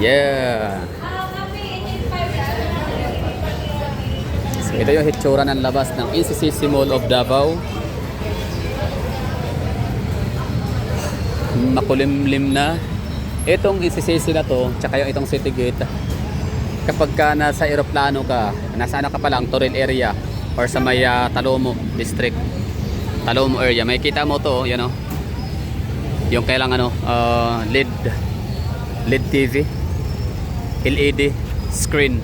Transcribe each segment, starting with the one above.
Yeah. So, ito yung hitsura ng labas ng NCCC Mall of Davao. Makulimlim na. Itong NCCC na to, tsaka yung itong City Gate, kapag ka nasa eroplano ka, nasa ano ka pa lang, Toril area or sa may Talomo district, Talomo area, may kita mo to, yan o, yung kailang ano, LED TV, LED screen.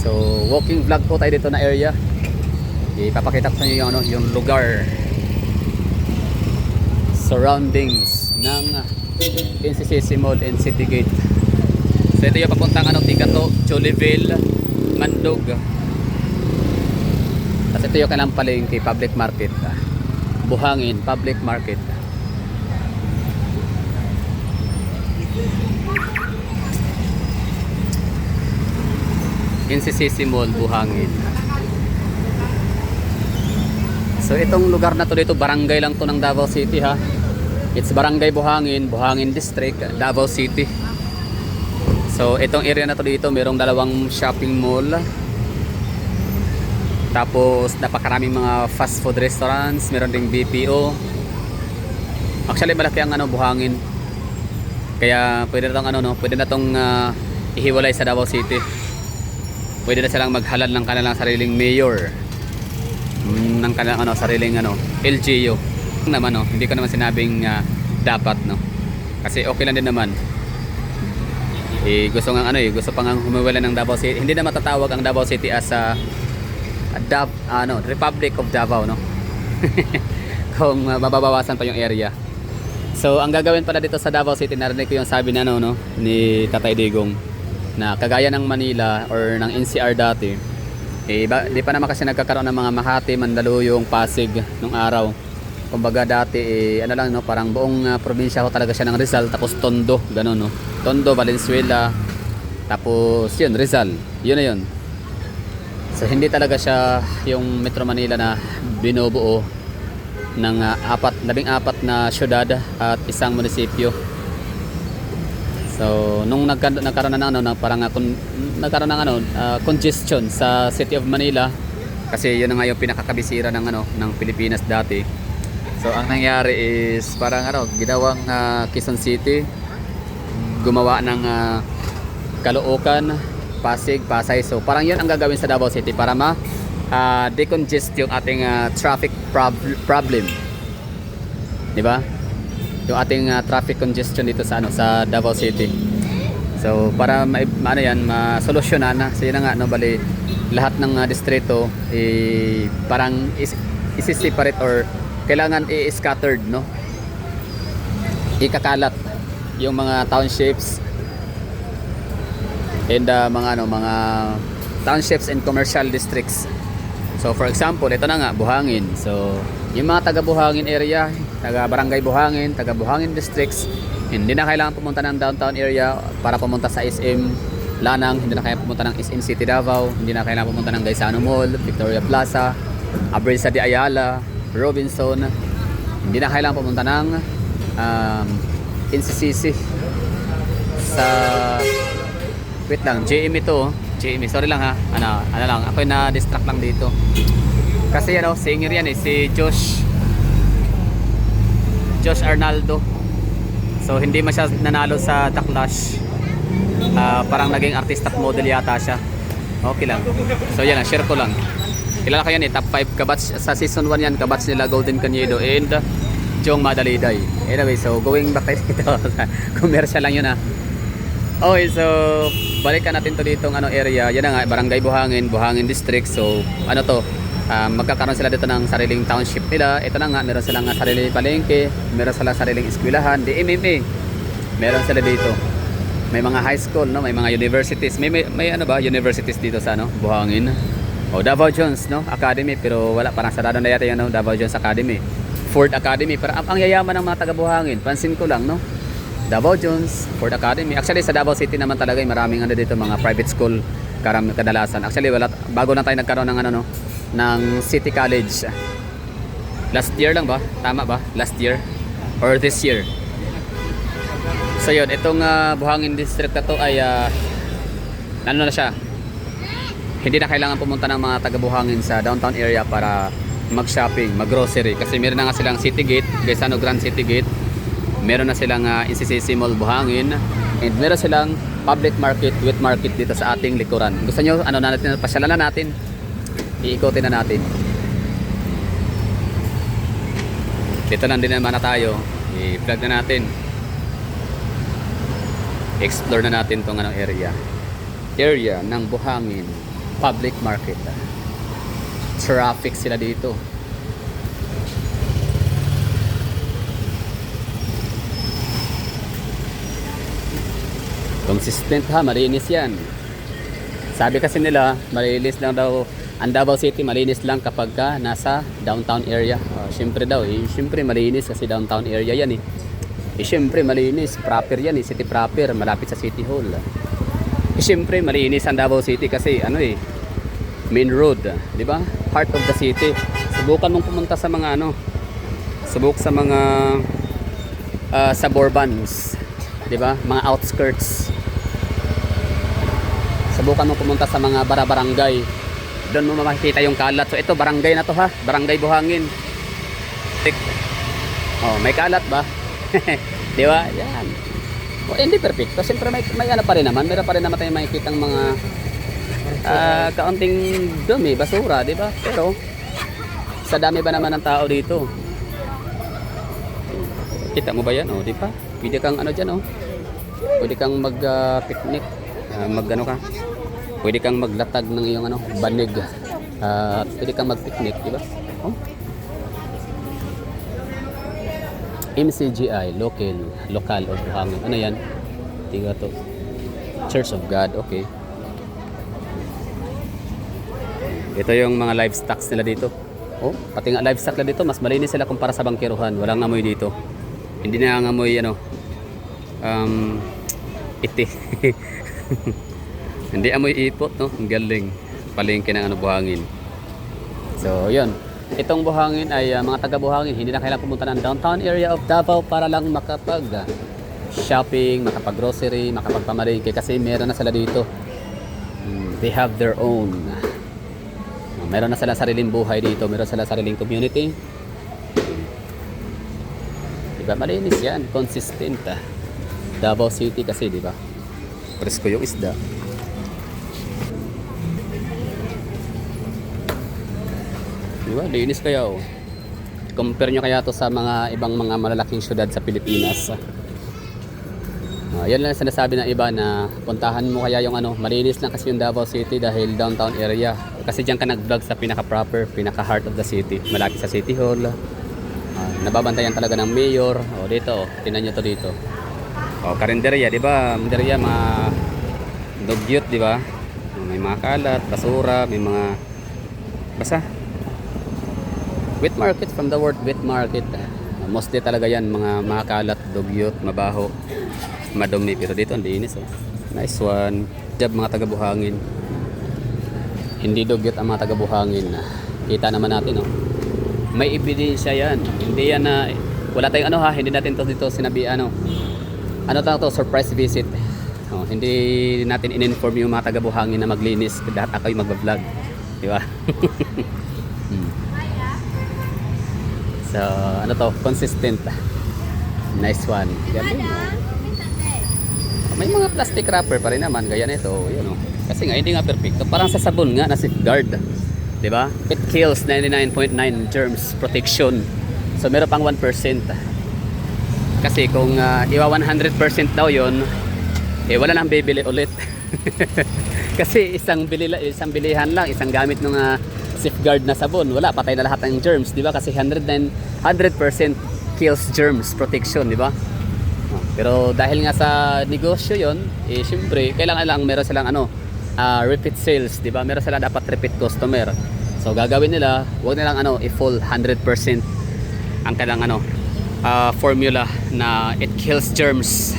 So walking vlog po tayo dito na area. Ipapakita ko sa inyo yung, ano, yung lugar, surroundings ng NCCC Mall and City Gate. So ito yung papuntang ano, Tigato, Joliville, Mandog. Tapos ito yung kailang palengke, public market, Buhangin Public Market. NCCC Mall, Buhangin. So itong lugar na to dito, barangay lang to ng Davao City ha. It's Barangay Buhangin, Buhangin District, Davao City. So itong area na to dito, merong dalawang shopping mall. Tapos napakaraming mga fast food restaurants, meron ding BPO. Actually malaki ang ano, Buhangin. Kaya pwede na tong ano, no, pwede na tong ihiwalay sa Davao City. Pwede na silang maghalal ng kanilang sariling mayor, ng kanilang ano, sariling ano, LGU naman, no. Hindi ko naman sinabing dapat, no, kasi okay lang din naman. Gusto nga ano, gusto pang humiwala ng Davao City. Hindi na matatawag ang Davao City as Republic of Davao, no. Kung mababawasan pa yung area. So ang gagawin pala dito sa Davao City, narinig ko yung sabi na no, ni Tatay Digong, na kagaya ng Manila or ng NCR dati, di pa naman kasi nagkakaroon ng mga Makati, Mandaluyong, Pasig nung araw. Kumbaga dati ano lang, no, parang buong probinsya ko talaga siya ng Rizal, tapos Tondo, gano'n, no. Tondo, Valenzuela, tapos yun, Rizal, yun na yun. So hindi talaga siya yung Metro Manila na binubuo ng 14 na syudad at isang munisipyo. So nung nagkaroon na parang nagkaroon ng congestion sa City of Manila, kasi yun na nga yung pinakakabisira ng ng Pilipinas dati. So ang nangyari is parang ginawang Quezon City, gumawa ng Caloocan, Pasig, Pasay. So parang yun ang gagawin sa Davao City para decongest yung ating traffic problem. 'Di ba? Yung ating traffic congestion dito sa sa Davao City. So para masolusyonan na. So yun na nga, bali lahat ng distrito parang isi-separate or kailangan i-scattered, no. Ikakalat yung mga townships and mga townships and commercial districts. So for example, ito na nga, Buhangin. So yung mga taga Buhangin area, taga Barangay Buhangin, taga Buhangin districts, hindi na kailangan pumunta ng downtown area para pumunta sa SM Lanang, hindi na kailangan pumunta ng SM City Davao, hindi na kailangan pumunta ng Gaisano Mall, Victoria Plaza, Abrisa de Ayala, Robinson. Hindi na kailangan pumunta ng NCCC sa JME to. JME, sorry lang ha. Ano lang, ako na-distract lang dito. Kasi singer yan si Josh Arnaldo. So hindi man siya nanalo sa The Clash. Parang naging artist at model yata siya. Okay lang. So yan, share ko lang. Kilala kayo top 5 kabatch sa season 1 yan, kabatch nila Golden Cañedo and Jong Madaliday. Anyway, so going back dito, commercial lang yun ha. Okay, so balikan natin to dito ng area. Yan na nga, Barangay Buhangin, Buhangin District. So magkakaroon sila dito ng sariling township nila. Ito na nga, meron silang sariling palengke, meron silang sariling eskwelahan, di MMA. Meron sila dito. May mga high school, no, may mga universities. May universities dito sa Buhangin. Davao Jones, Academy, pero wala, parang sarado na yata yung Davao Jones Academy. Ford Academy, pero ang yayaman ng mga taga Buhangin, pansin ko lang, Davao Jones, Ford Academy. Actually sa Davao City naman talaga maraming dito mga private school kadalasan. Actually bago lang tayo nagkaroon ng ng City College. Last year lang ba? Tama ba? Last year? Or this year? So yun, itong Buhangin District na to ay ano na siya, hindi na kailangan pumunta ng mga taga Buhangin sa downtown area para mag-shopping, mag-grocery, kasi meron na nga silang City Gate, Gaisano Grand City Gate, meron na silang NCCC Mall Buhangin, and meron silang public market, wet market dito sa ating likuran. Gusto nyo, ano na natin, pasyalan na natin, iikotin na natin. Dito lang din naman na tayo, i-vlog na natin, explore na natin tong area ng Buhangin public market. Traffic sila dito. Consistent ha, malinis yan. Sabi kasi nila, malinis lang daw ang Davao City, malinis lang kapag ka nasa downtown area. Siyempre daw, siyempre malinis kasi downtown area yan siyempre malinis, proper yan city proper, malapit sa City Hall. Siyempre malinis ang Davao City kasi main road, di ba? Heart of the city. Subukan mong pumunta sa mga subok sa mga suburbans, di ba? Mga outskirts. Subukan mong pumunta sa mga barangay. Doon mo makikita yung kalat. So ito barangay na to ha, Barangay Buhangin. Oh, may kalat ba? Di ba? Yan. Hindi perfecto. Siyempre may pa rin naman. Meron pa rin naman tayong makikitang mga kaunting dumi, basura, di ba? Pero sa dami ba naman ng tao dito? Kita mo ba yan? Di ba? Pwede kang dyan, pwede kang mag-picnic, ka. Pwede kang maglatag ng iyong banig. Pwede kang mag-picnic, di ba? MCGI, local of Buhangin. Ano yan? Tiga to. Church of God, okay. Ito yung mga livestock nila dito. Pati nga livestock nila dito, mas malinis sila kumpara sa bangkiruhan. Walang amoy dito. Hindi na ang amoy, iti. Hindi amoy ipot, no? Ang galing. Palengke ng Buhangin. So, yun. Itong Buhangin ay mga taga Buhangin, hindi na kailangan pumunta ng downtown area of Davao para lang makapag shopping, makapag grocery, makapagpamalengke kasi meron na sila dito. They have their own. Meron na sila sariling buhay dito, meron sila sariling community. Diba malinis yan, consistent Davao City kasi, diba? Presko yung isda. Diba? Linis kaya compare nyo kaya to sa mga ibang mga malalaking syudad sa Pilipinas. Yan lang sinasabi ng iba na puntahan mo kaya yung malinis lang kasi yung Davao City dahil downtown area. Kasi diyan ka nag-vlog sa pinaka-proper, pinaka-heart of the city. Malapit sa City Hall. Nababantayan talaga ng mayor. Dito, tingnan nyo to dito. Karinderya, di ba? Karinderya, mga dugyot, di ba? May mga kalat, basura, may mga basta. Wet market, from the word wet market. Mostly talaga yan, mga kalat, dugyot, mabaho, madumi. Pero dito, ang linis. Nice one. Job mga taga Buhangin. Hindi dugyot ang mga taga Buhangin. Kita naman natin, may ebidensya yan. Hindi yan wala tayong hindi natin to dito sinabi to, surprise visit. Hindi natin in-inform yung mga taga Buhangin na maglinis dahil ako'y magba-vlog, di ba? So to, consistent. Nice one. May mga plastic wrapper pa rin naman gaya nito, kasi nga hindi nga perfecto, parang sa sabon nga na safeguard, di ba? It kills 99.9 germs protection. So meron pang 1%. Kasi kung iwa 100% daw yon, wala nang bibili ulit. Kasi isang bilihan lang, isang gamit ng safeguard na sabon, wala, patay na lahat ng germs, di ba? Kasi 100% kills germs protection, di ba? Pero dahil nga sa negosyo yon, syempre kailangan lang meron silang repeat sales, di ba? Meron silang dapat repeat customer. So gagawin nila, wag nilang i-full 100% ang kailangan formula na it kills germs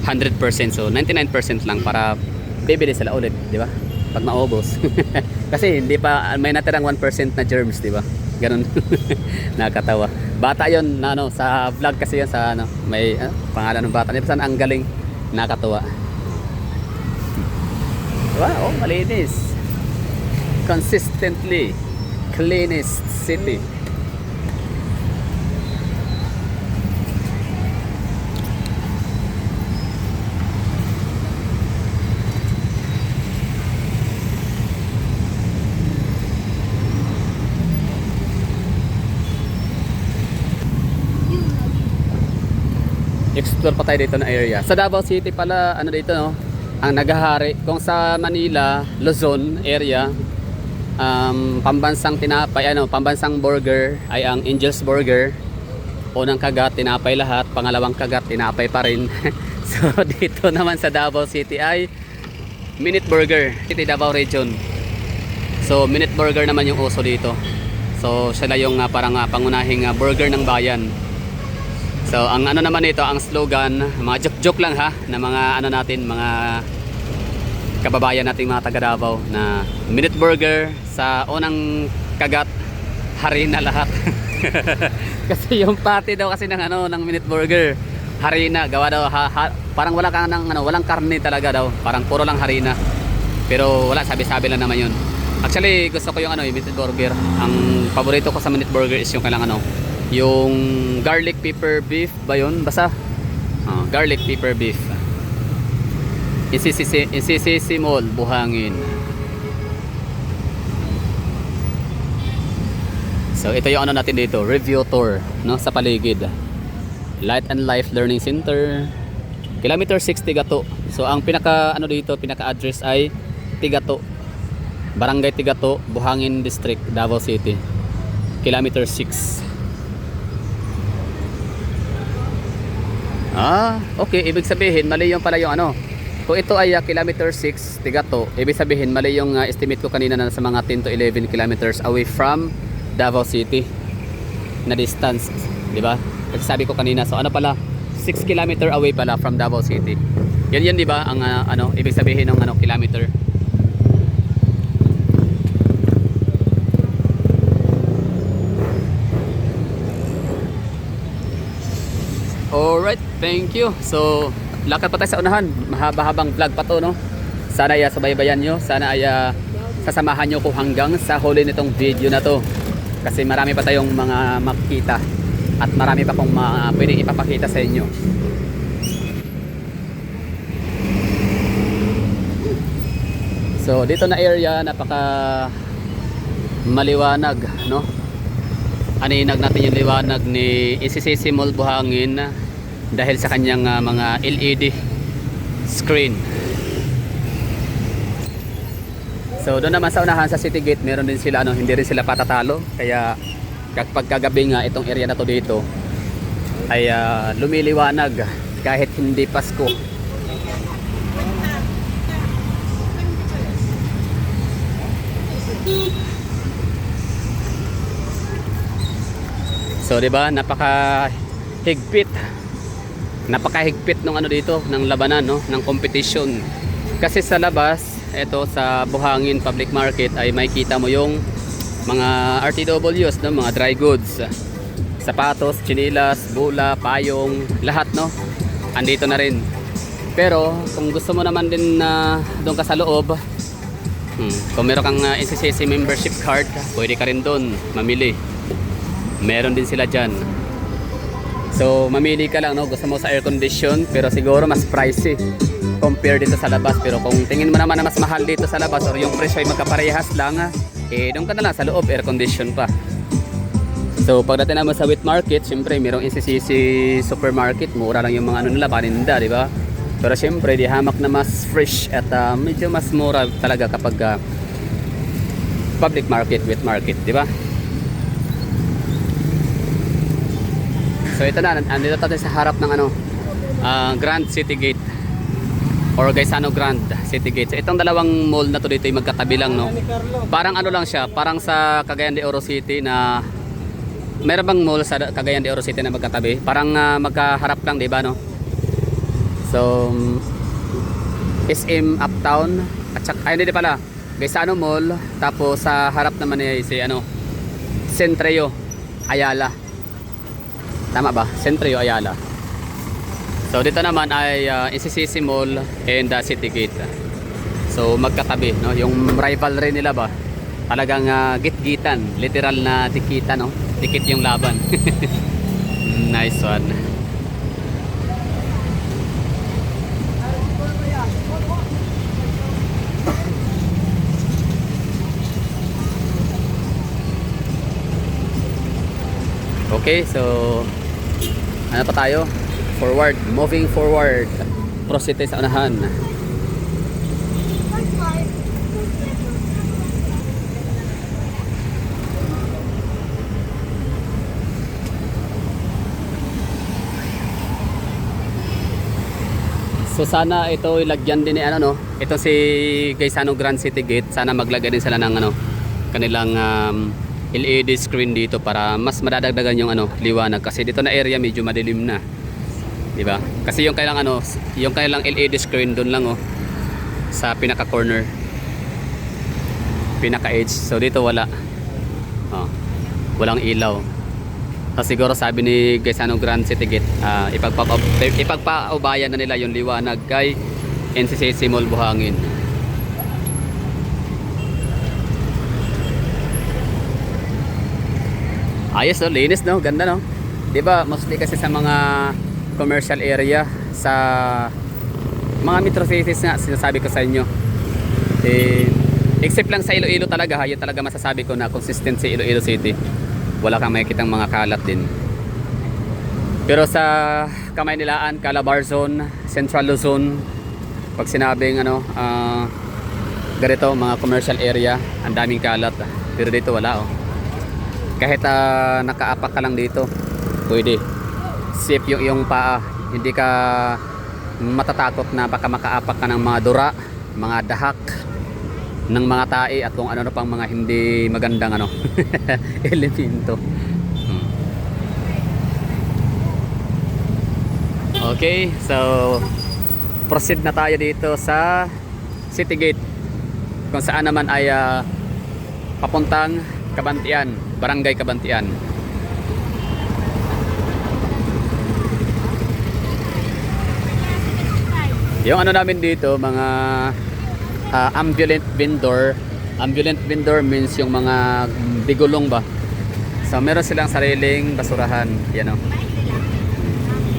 100%. So 99% lang para bibili sila ulit, di ba? pag maubos. Kasi hindi pa may natirang 1% na germs, di ba? Ganun. Nakakatawa. Bata 'yon na ano sa vlog kasi 'yon sa ano, may pangalan ng bata. Niyan ang galing, nakakatawa. Wow, malinis. Consistently cleanest city. Explore pa tayo dito na area. Sa Davao City pala, ano dito no, ang naghahari. Kung sa Manila, Luzon area, pambansang tinapay, pambansang burger ay ang Angel's Burger. Unang kagat, tinapay lahat. Pangalawang kagat, tinapay pa rin. So dito naman sa Davao City ay Minute Burger, City Davao Region. So Minute Burger naman yung uso dito. So sila yung parang pangunahing burger ng bayan. So ang ano naman ito, ang slogan, mga joke-joke lang ha, na mga ano natin, mga kababayan nating mga taga Davao, na Minute Burger sa unang kagat, hari na lahat. Kasi yung patty daw kasi ng ano ng Minute Burger, harina, gawa daw parang wala kang ng walang karne talaga daw, parang puro lang harina. Pero wala, sabi-sabi lang naman yun. Actually, gusto ko yung yung Minute Burger. Ang paborito ko sa Minute Burger is yung kailangan yung garlic pepper beef ba yun? Basta garlic pepper beef. Insisisi Mall, Buhangin. So ito yung natin dito, review tour no, sa paligid. Light and Life Learning Center, kilometer 6 Tigato. So ang pinaka dito, pinaka address ay Tigato, Barangay Tigato, Buhangin District, Davao City, kilometer 6. Okay, ibig sabihin mali yung pala yung kung ito ay kilometer 6 Tigato, ibig sabihin mali yung estimate ko kanina na sa mga 10 to 11 kilometers away from Davao City na distance, di ba? Sabi ko kanina, so pala 6 kilometer away pala from Davao City. Yan di ba ang ibig sabihin ng kilometer. Alright, thank you. So, lakad pa tayo sa unahan. Mahaba-habang vlog pa to, no? Sana ay subaybayan nyo. Sana ay sasamahan nyo ko hanggang sa huli nitong video na to. Kasi marami pa tayong mga makikita. At marami pa kong pwedeng ipapakita sa inyo. So, dito na area, napaka maliwanag, no? Aninag natin yung liwanag ni Insisisi Mall Buhangin dahil sa kanyang mga LED screen. So doon naman sa unahan sa City Gate, meron din sila hindi rin sila patatalo, kaya kapag kagabi nga itong area na to dito ay lumiliwanag kahit hindi Pasko. So, 'di ba? Napakahigpit nung dito, ng labanan, no, ng competition. Kasi sa labas, ito sa Buhangin Public Market ay makikita mo yung mga RTWs, no, mga dry goods. Sapatos, tsinelas, bula, payong, lahat, no. Andito na rin. Pero kung gusto mo naman din na doon ka sa loob, kung meron kang NCCC membership card, pwede ka rin doon mamili. Meron din sila dyan. So mamili ka lang, no? Gusto mo sa air condition, pero siguro mas pricey compare dito sa labas. Pero kung tingin mo naman na mas mahal dito sa labas or yung presyo ay magkaparehas lang, doon ka na lang sa loob, air condition pa. So pagdating naman sa wheat market, syempre merong NCCC supermarket, mura lang yung mga nila, paninda, di ba? Pero syempre di hamak na mas fresh at medyo mas mura talaga kapag public market, wheat market, di ba? So ito na, andito tayo sa harap ng Grand City Gate or Gaisano Grand City Gate. So itong dalawang mall na to dito ay magkatabi lang, no? Parang lang siya, parang sa Cagayan de Oro City na meron bang mall sa Cagayan de Oro City na magkatabi? Parang magkaharap lang, di ba, no? So SM Uptown at saka, ay hindi pala, Gaisano Mall, tapos sa harap naman ay si Centrio Ayala. Tama ba? Centrio Ayala. So dito naman ay NCCC Mall and City Gate. So magkatabi, no? Yung rivalry nila ba? Talagang git-gitan, literal na tikita, no? Tikit yung laban. Nice one. Okay, so ano pa tayo? Forward, moving forward. Proceed tayo sa unahan. So sana ito ilagyan din ni ito si Gaisano Grand City Gate, sana maglagay din sila ng kanilang LED screen dito para mas madadagdagan yung liwanag, kasi dito na area medyo madilim na. 'Di ba? Kasi yung kailang LED screen doon lang sa pinaka corner. Pinaka edge. So dito wala. Walang ilaw. So, siguro sabi ni Gaisano Grand City Gate, ipagpaubayan na nila yung liwanag kay NCCC Mall Buhangin. Ayos, linis, no? Ganda, no? 'Di ba? Mostly kasi sa mga commercial area, sa mga metro cities nga, sinasabi ko sa inyo. Except lang sa Iloilo talaga, yun talaga masasabi ko na consistent sa Iloilo City. Wala kang makikitang mga kalat din. Pero sa Kamaynilaan, Calabarzon, Central Luzon, pag sinabing ganito, mga commercial area, ang daming kalat. Pero dito wala, Kahit nakaapak ka lang dito, pwede. Safe yung paa. Hindi ka matatakot na baka makaapak ka ng mga dura, mga dahak, ng mga tae at kung ano pang mga hindi magandang elemento. Okay, so proceed na tayo dito sa City Gate, kung saan naman ay papuntang Cabantian, Barangay Cabantian. Yung namin dito, mga ambulant vendor. Ambulant vendor means yung mga bigulong ba. So meron silang sariling basurahan. Yan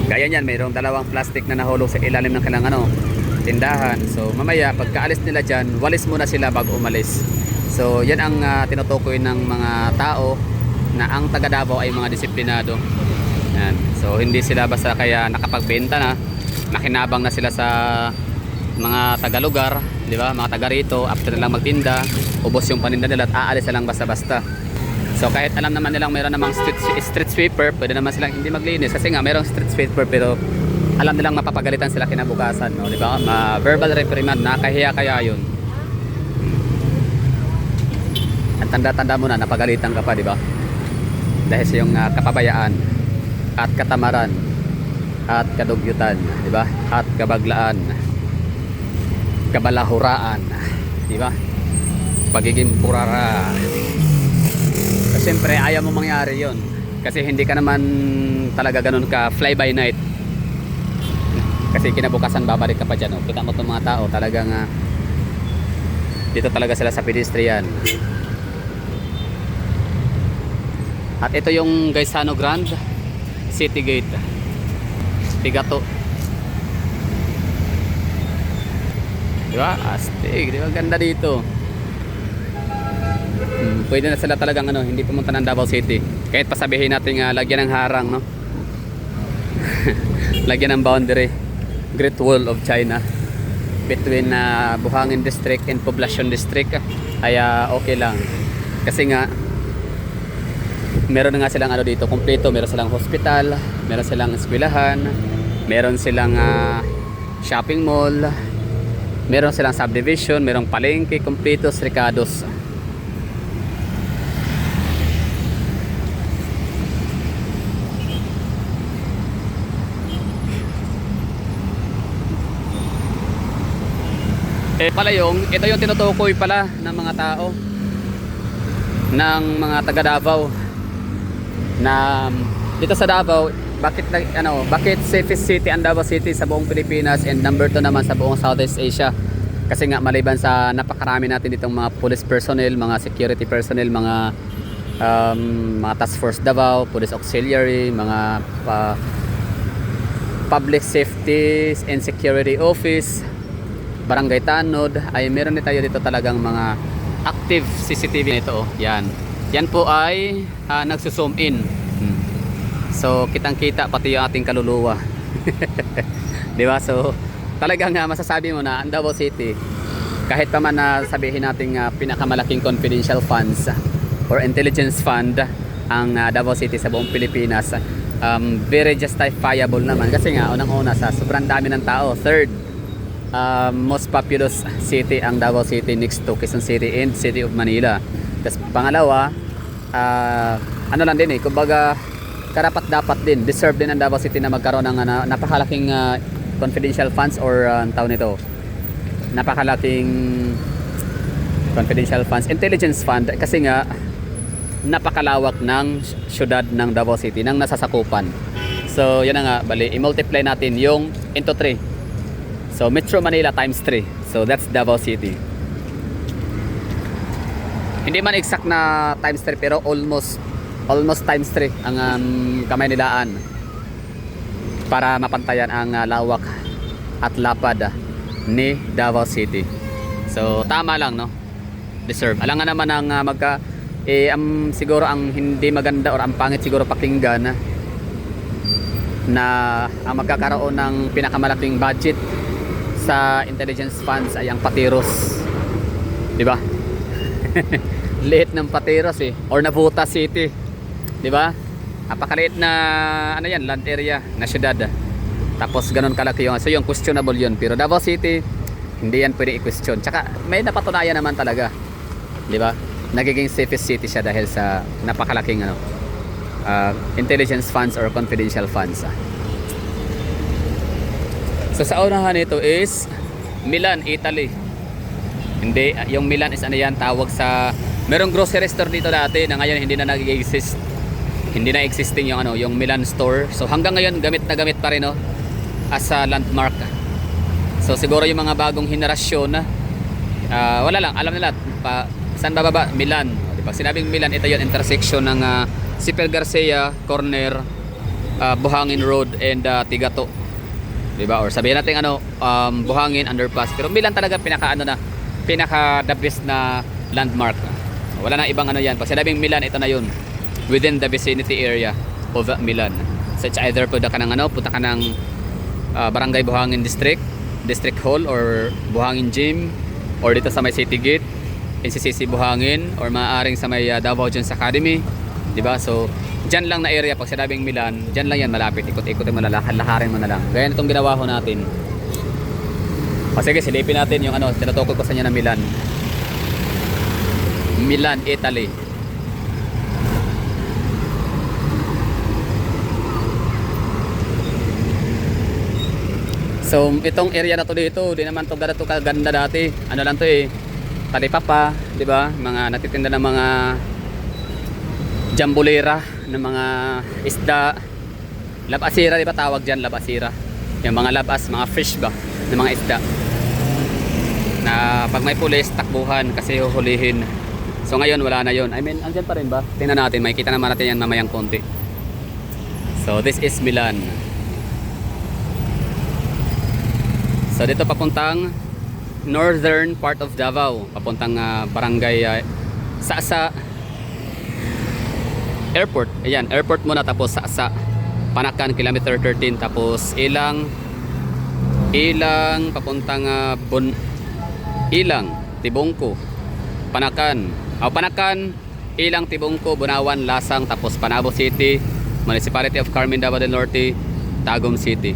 Gaya niyan, mayroong dalawang plastic na nahulog sa ilalim ng kanilang tindahan. So mamaya pagkaalis nila dyan, walis muna sila bago umalis. So yan ang tinutukoy ng mga tao na ang taga Davao ay mga disiplinado. Yan. So hindi sila basta kaya nakapagbenta na, nakinabang na sila sa mga taga-lugar, di ba? Mga taga rito, after nilang magtinda, ubos yung paninda nila at aalis na lang basta-basta. So kahit alam naman nilang mayroon namang street sweeper, pwede naman silang hindi maglinis kasi nga mayroong street sweeper, pero alam nilang mapapagalitan sila kinabukasan, di ba? Verbal reprimand, nakahiya kaya yun. Ang tanda-tanda mo na napagalitan ka pa, di ba? Dahil sa yung kapabayaan at katamaran at kadugyutan, di ba? At kabaglaan, kabalahuraan, di ba? Pagiging purara. So, siyempre ayaw mo mangyari yon kasi hindi ka naman talaga ganun ka fly by night, kasi kinabukasan babalik ka pa dyan. Kita mo itong mga tao talagang dito talaga sila sa pedestrian. At ito yung Gaisano Grand City Gate, Pigato, di ba? Astig, di ba? Ganda dito. Pwede na sila talagang hindi pumunta ng Davao City. Kahit pasabihin natin lagyan ng harang, no? Lagyan ng boundary, Great Wall of China between Buhangin District and Poblacion District, ay okay lang. Kasi nga meron nga silang dito kompleto, meron silang hospital, meron silang eskwelahan, meron silang shopping mall, meron silang subdivision, merong palengke, kompletos, recados. Palayong, ito yung tinutukoy pala ng mga tao, ng mga taga Davao, na dito sa Davao, bakit safest city ang Davao City sa buong Pilipinas and number 2 naman sa buong Southeast Asia. Kasi nga maliban sa napakarami natin ditong mga police personnel, mga security personnel, mga task force Davao, police auxiliary, mga public safety and security office, barangay tanod, ay meron din tayo dito talagang mga active CCTV nito. Yan po ay nagsuzoom in. So kitang kita pati yung ating kaluluwa. Di ba? So talagang masasabi mo na ang Davao City, kahit pa man na sabihin natin pinakamalaking confidential funds or intelligence fund ang Davao City sa buong Pilipinas, very justifiable naman kasi nga unang-una sa sobrang dami ng tao, third most populous city ang Davao City next to Quezon City and City of Manila. Tapos pangalawa, ano lang din kumbaga karapat dapat din, deserve din ang Davao City na magkaroon ng napakalaking confidential funds or taon nito, napakalaking confidential funds, intelligence fund, kasi nga napakalawak ng syudad ng Davao City, ng nasasakupan. So yan na nga, bali i-multiply natin yung into 3. So Metro Manila times 3. So that's Davao City. Hindi man exact na times 3 pero almost times 3 ang kamay nilaan para mapantayan ang lawak at lapad ni Davao City. So tama lang, no? Deserve. Alangan naman ang siguro ang hindi maganda or ang pangit siguro pakinggan na ang magkakaroon ng pinakamalaking budget sa intelligence funds ay ang Patiros. Di ba? Liit ng Patiros or Navotas City. Di ba? Napakaliit na land area na syudad. Tapos ganun kalaki yung, so yung questionable yun. Pero Davao City, hindi yan pwede i-question. Tsaka may napatunayan naman talaga. Di ba? Nagiging safest city siya dahil sa napakalaking intelligence funds or confidential funds. So sa unahan nito is Milan, Italy. Hindi, yung Milan is tawag sa, merong grocery store dito dati na ngayon hindi na nag-exist. Hindi na existing yung Milan store. So hanggang ngayon gamit na gamit pa rin as a landmark. So siguro yung mga bagong henerasyon wala lang, alam nila saan bababa? Milan. Pag sinabing Milan, ito yung intersection ng Sipel Garcia corner, Buhangin Road and Tigato. Diba? Or sabihin natin Buhangin underpass. Pero Milan talaga pinaka the best na landmark. Wala na ibang yan. Pag sinabing Milan, ito na yun. Within the vicinity area of Milan. So it's either punta ka ng Barangay Buhangin District Hall or Buhangin Gym, or dito sa may City Gate, NCCC Buhangin, or maaaring sa may Davao Jones Academy. Diba? So dyan lang na area, pag sinabing Milan, dyan lang yan malapit. Ikot-ikotin mo na lang, laharin mo na lang. Gaya itong ginawa ko natin. Sige, silipin natin yung tinutukoy ko sa inyo na Milan. Milan, Italy. So itong area na to dito, di naman to ganito kaganda dati. Lang to talipapa, di ba? Mga natitinda ng mga jambulera, ng mga isda, labasira, di ba tawag diyan, labasira. Yung mga labas, mga fish ba, ng mga isda. Na pag may pulis, takbuhan kasi huhulihin. So ngayon wala na yon. I mean, andyan pa rin ba? Tingnan natin, makikita naman natin yan mamayang konti. So this is Milan. So dito papuntang northern part of Davao, papuntang barangay Sasa Airport. Ayan, airport muna, tapos Sasa, Panakan, kilometer 13, tapos Ilang papuntang Ilang, Tibungko, Panakan, Ilang, Tibungko, Bunawan, Lasang, tapos Panabo City, Municipality of Carmen, Davao del Norte, Tagum City.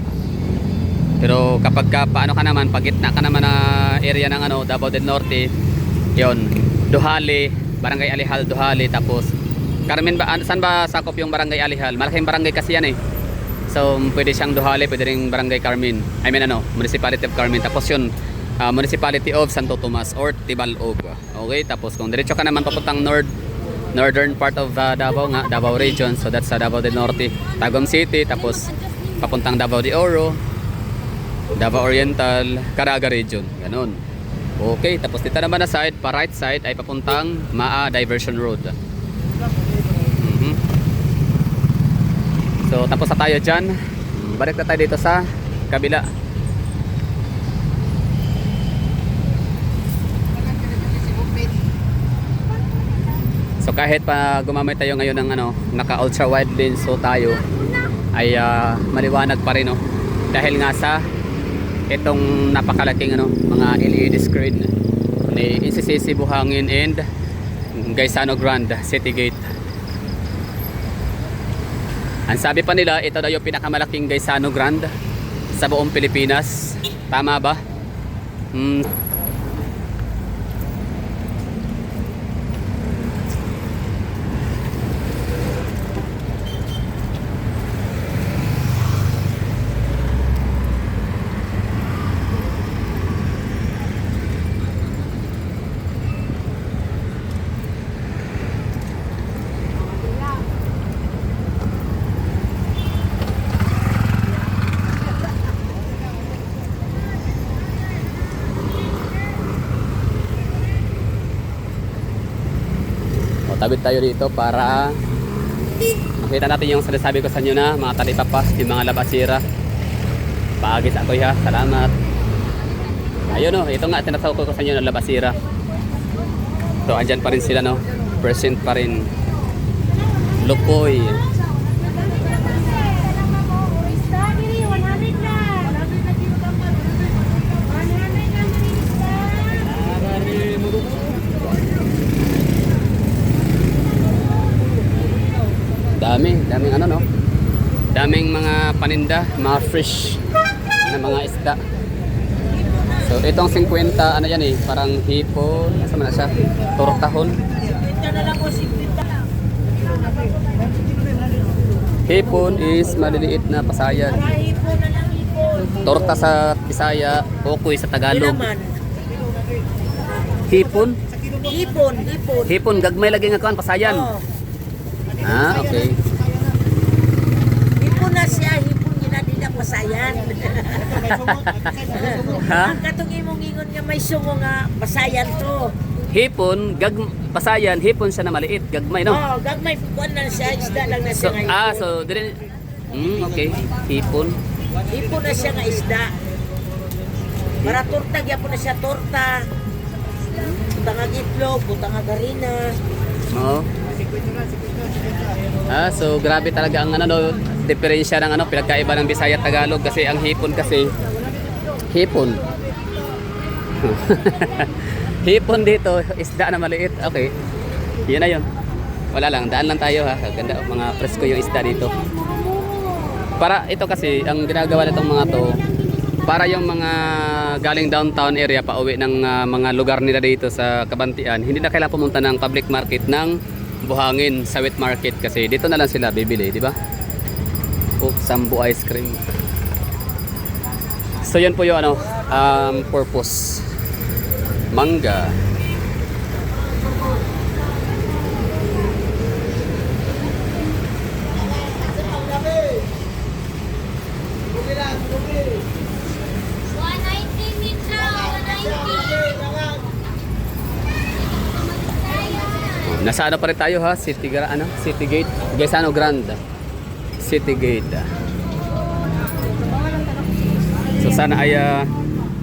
Pero kapag paano ka naman, pagitna ka naman na area ng Davao del Norte, yon, Duhali, Barangay Alihal, Duhali, tapos Carmen ba, saan ba sakop yung Barangay Alihal? Malaking barangay kasi yan So pwede siyang Duhali, pwede ring Barangay Carmen. I mean Municipality of Carmen. Tapos yun, Municipality of Santo Tomas or Tibalog. Okay, tapos kung diretso ka naman papuntang northern part of Davao nga, Davao region, so that's Davao del Norte, Tagum City, tapos papuntang Davao de Oro, Davao Oriental, Caraga region, ganun. Okay, tapos dito naman na side, pa right side ay papuntang Maa Diversion Road. So tapos na tayo dyan. Balik na tayo dito sa kabila. So kahit pa gumamit tayo ngayon ng naka ultra wide lens, so tayo ay maliwanag pa rin, no? Dahil nga sa itong napakalaking mga LED screen ni NCCC Buhangin and Gaisano Grand City Gate. Ang sabi pa nila, ito daw yung pinakamalaking Gaisano Grand sa buong Pilipinas. Tama ba? Tabit tayo dito para makita natin yung sinasabi ko sa inyo na mga talipapas, yung mga labasira. Paagis ako ha, salamat. Ayun ito nga tinatawag ko sa inyo na labasira. So andyan pa rin sila, no? Present pa rin. Lukoy. Daming daming mga paninda, mga fresh na mga isda. So itong 50 yan parang hipon, sama na siya, tortahon. Hipon is maliliit na pasayan. Torta sa Bisaya, okoy sa Tagalog. Hipon? Hipon, gagmay lagi nga kuan pasayan. Okay. Hipon na siya, hipon nila din ang pasayan. Ang katong imong ingon nga may sungo nga pasayan to. Hipon, pasayan, hipon siya na maliit, gagmay, no? Gagmay, kuan na siya, isda lang na siya nga hipon. So dire okay, hipon. Hipon na siya nga isda. Para torta, gyapon na siya torta. Butang itlog, butang garina. Oo. So grabe talaga ang diferensya ng pinagkaiba ng Bisaya at Tagalog, kasi ang hipon kasi hipon. Hipon dito, isda na maliit. Okay. Yun na yun. Wala lang, daan lang tayo ha. Ganda, mga presko yung isda dito. Para ito kasi ang ginagawa nitong mga to, para yung mga galing downtown area pa uwi ng mga lugar nila dito sa Kabantian, hindi na kailangan pumunta ng public market ng Buhangin sa wet market, kasi dito na lang sila bibili, di ba? Sambu ice cream. So yan po yung purpose. Mangga. Nasa pa rin tayo ha, City Gate, Gaisano Grand City Gate. So sana ay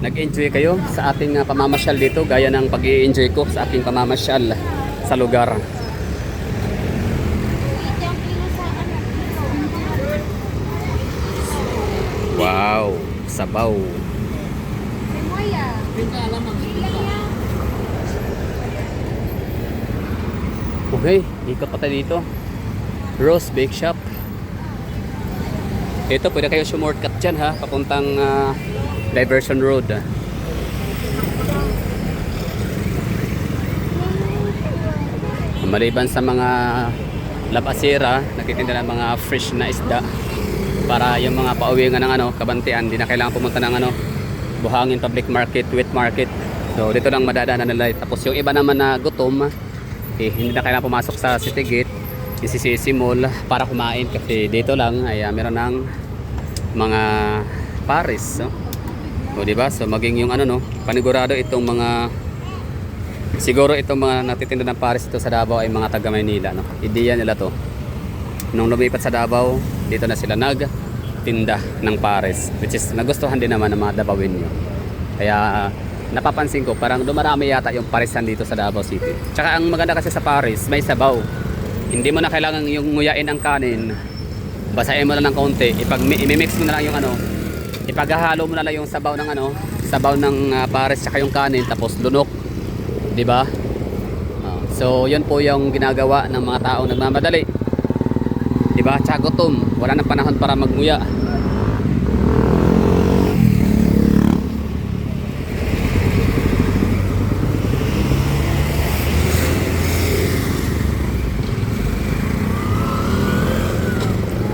nag-enjoy kayo sa ating pamamasyal dito, gaya ng pag-i-enjoy ko sa aking pamamasyal sa lugar. Wow, sabaw. Okay, ikot pa tayo dito. Rose Bake Shop. Ito, pwede kayo shortcut dyan ha, papuntang Diversion Road. Maliban sa mga labasira, nagtitinda ng mga fresh na isda para yung mga pauwi nga ng Kabantian, hindi na kailangan pumunta ng Buhangin Public Market, Wet Market. So dito lang madadaanan nila. Tapos yung iba naman na gutom, hindi na kailangan pumasok sa City Gate, Sisi Mall para kumain kasi dito lang ay meron ng mga pares, no? O diba? So maging yung panigurado itong mga siguro itong mga natitinda ng pares ito sa Davao ay mga taga Maynila, no? Ideya nila to. Nung lumipat sa Davao, dito na sila nagtinda ng pares, which is nagustuhan din naman ng mga Davaoenyo. Kaya napapansin ko parang dumarami yata yung paresan dito sa Davao City. Tsaka ang maganda kasi sa pares, may sabaw. Hindi mo na kailangan yung nguyain ang kanin. Basahin mo na ng konti, imimix mo na lang yung ipaghahalo mo na lang yung sabaw ng sabaw ng pares tsaka yung kanin tapos lunok, 'di ba? So, 'yun po yung ginagawa ng mga taong nagmamadali. 'Di ba? Tsaka gutom, wala nang panahon para magmuya.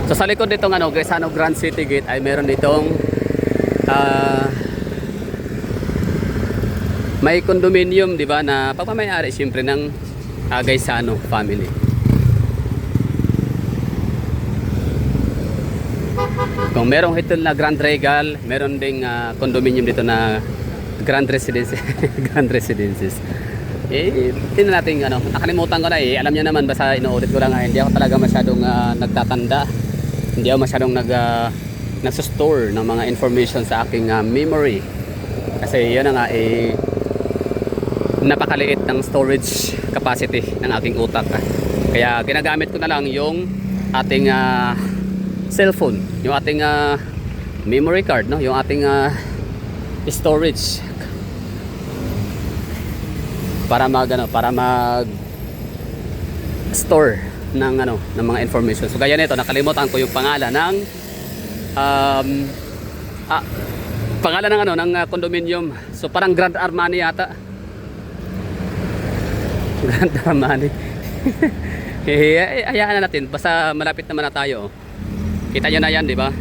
So sa likod nitong Gaisano Grand City Gate ay meron ditong may condominium, 'di ba, na pagmamayari siyempre ng Gaisano family. Kung merong hotel na Grand Regal, meron ding condominium dito na Grand Residences. Grand Residences. Tingnan natin nakalimutan ko na alam niya naman, basta inuulit ko lang hindi ako talaga masyadong nagtatanda. Hindi ako masyadong nagsa-store ng mga information sa aking memory. Kasi yun na nga napakaliit ng storage capacity ng aking utak. Kaya ginagamit ko na lang yung ating cellphone, yung ating memory card, no? Yung ating storage para mag store ng mga information. So gaya nito, nakalimutan ko yung pangalan ng ng condominium. So parang Grand Armani yata. Grand Armani. Hayaan na natin, basta malapit naman na tayo. Kita nyo na yan, di ba?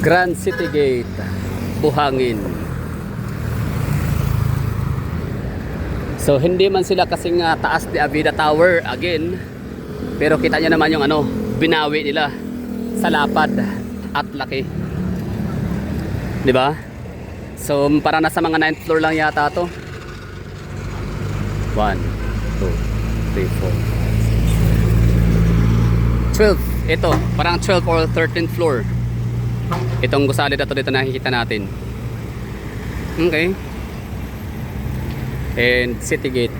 Grand City Gate, Buhangin. So hindi man sila kasing taas ni Avida Tower again, pero kita nyo naman yung binawi nila sa lapad at laki, di ba? So para nasa mga 9th floor lang yata to. 1, 2, 3, 4, 12. Ito parang 12 or 13th floor. Itong gusali na to dito nakikita natin. Okay. And City Gate.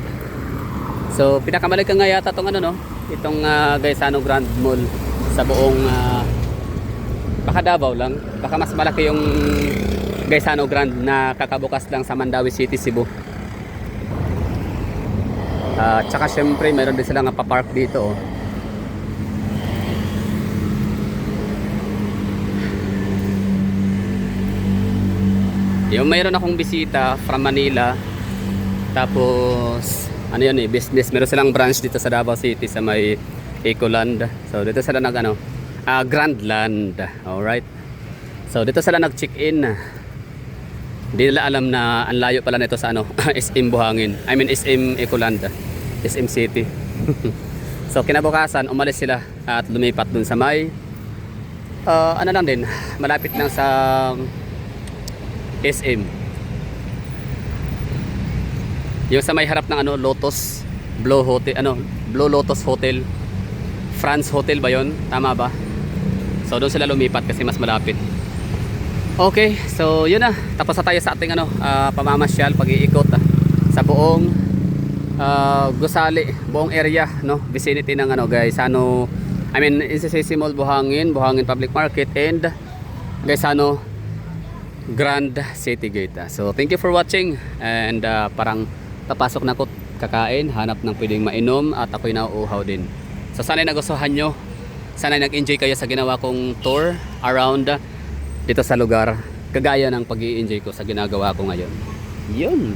So pinakamalaki nga yata tong itong Gaisano Grand Mall sa buong baka Davao lang. Baka mas malaki yung Gaisano Grand na kakabukas lang sa Mandawi City, Cebu. Tsaka syempre meron din silang pa-park dito. Yung mayroon akong bisita from Manila, tapos business, meron silang branch dito sa Davao City sa may Ecoland. So dito sila Grandland. Alright, so dito sila nag-check-in. Hindi nila alam na ang layo pala nito sa SM Buhangin, I mean SM Ecoland, SM City. So kinabukasan umalis sila at lumipat dun sa may lang din, malapit lang sa SM. Yung sa may harap ng Lotus Blue Hotel, Blue Lotus Hotel, France Hotel ba yon? Tama ba? So doon sila lumipat kasi mas malapit. Okay, so yun na. Tapos na tayo sa ating pamamasyal, pag-iikot sa buong gusali, buong area, vicinity ng Gaisano, I mean Sisi Mall, Buhangin Public Market, and Gaisano Grand City Gate. So thank you for watching, and parang papasok na ako kakain, hanap ng pwedeng mainom at ako'y nauuhaw din. So sana'y nagustuhan nyo, sana'y nag-enjoy kayo sa ginawa kong tour around dito sa lugar, kagaya ng pag-i-enjoy ko sa ginagawa ko ngayon. Yun.